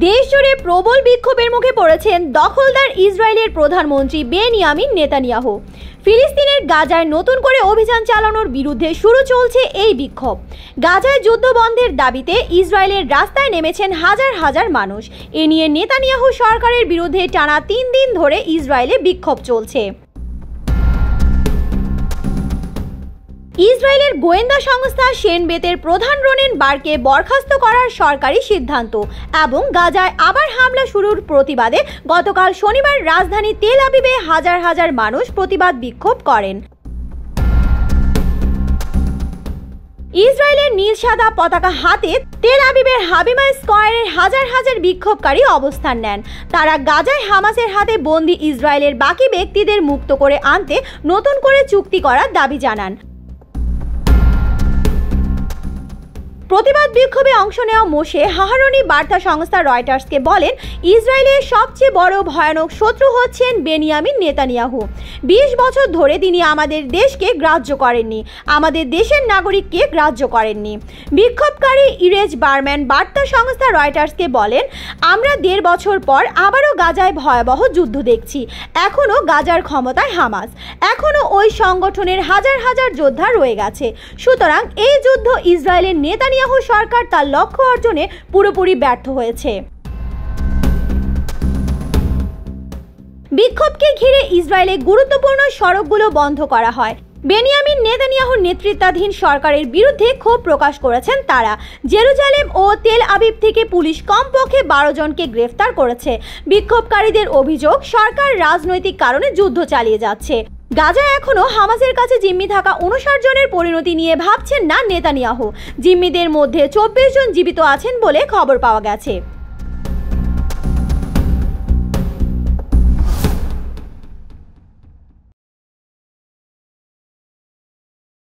দেশ জুড়ে প্রবল বিক্ষোভের মুখে পড়েছেন দখলদার ইসরায়েলের প্রধানমন্ত্রী বেনিয়ামিন নেতানিয়াহু। ফিলিস্তিনের গাজায় নতুন করে অভিযান চালানোর বিরুদ্ধে শুরু চলছে এই বিক্ষোভ। গাজায় যুদ্ধ বন্ধের দাবিতে ইসরায়েলের রাস্তায় নেমেছেন হাজার হাজার মানুষ। এ নিয়ে নেতানিয়াহু সরকারের বিরুদ্ধে টানা 3 দিন ধরে ইসরায়েলে বিক্ষোভ চলছে। ইসরায়েলের গোয়েন্দা সংস্থা শেন বেতের প্রধান রোনেন বারকে বরখাস্ত করার সরকারি সিদ্ধান্ত এবং গাজায় আবার হামলা শুরুর প্রতিবাদে গতকাল শনিবার রাজধানী তেল আবিবে হাজার হাজার মানুষ প্রতিবাদ বিক্ষোভ করেন। ইসরায়েলের নীল সাদা পতাকা হাতে তেল আবিবের হাবিমা স্কয়ারে হাজার হাজার বিক্ষোভকারী অবস্থান নেন। তারা গাজায় হামাসের হাতে বন্দী ইসরায়েলের বাকি ব্যক্তিদের মুক্ত করে আনতে নতুন করে চুক্তি করার দাবি জানান। প্রতিবাদ বিক্ষোভে অংশ নেওয়া মোশে হাহারনি বার্তা সংস্থা রয়টার্সকে বলেন, ইসরায়েলের সবচেয়ে বড় ভয়ানক শত্রু হচ্ছেন বেনিয়ামিন নেতানিয়াহু। 20 বছর ধরে তিনি আমাদের দেশকে গ্রাহ্য করেননি, আমাদের দেশের নাগরিককে গ্রাহ্য করেননি। বিক্ষোভকারী ইরেজ বারম্যান বার্তা সংস্থা রয়টার্সকে বলেন, আমরা 1.5 বছর পর আবারও গাজায় ভয়াবহ যুদ্ধ দেখছি। এখনও গাজার ক্ষমতায় হামাস, এখনও ওই সংগঠনের হাজার হাজার যোদ্ধা রয়ে গেছে। সুতরাং এই যুদ্ধ ইসরায়েলের নেতানিয়াহু সরকার তার লক্ষ্য অর্জনে পুরোপুরি ব্যর্থ হয়েছে। বিক্ষোভকে ঘিরে ইসরায়েলে গুরুত্বপূর্ণ সড়কগুলো বন্ধ করা হয়। বেনিয়ামিন নেতানিয়াহুর নেতৃত্বাধীন সরকারের বিরুদ্ধে ক্ষোভ প্রকাশ করেছেন তারা। জেরুজালেম ও তেল আবিব থেকে পুলিশ কমপক্ষে 12 জনকে গ্রেফতার করেছে। বিক্ষোভকারীদের অভিযোগ, সরকার রাজনৈতিক কারণে যুদ্ধ চালিয়ে যাচ্ছে। গাজায় এখনো হামাসের কাছে জিম্মি থাকা 59 জনের পরিণতি নিয়ে ভাবছেন না নেতানিয়াহু। জিম্মিদের মধ্যে 24 জন জীবিত আছেন বলে খবর পাওয়া গেছে।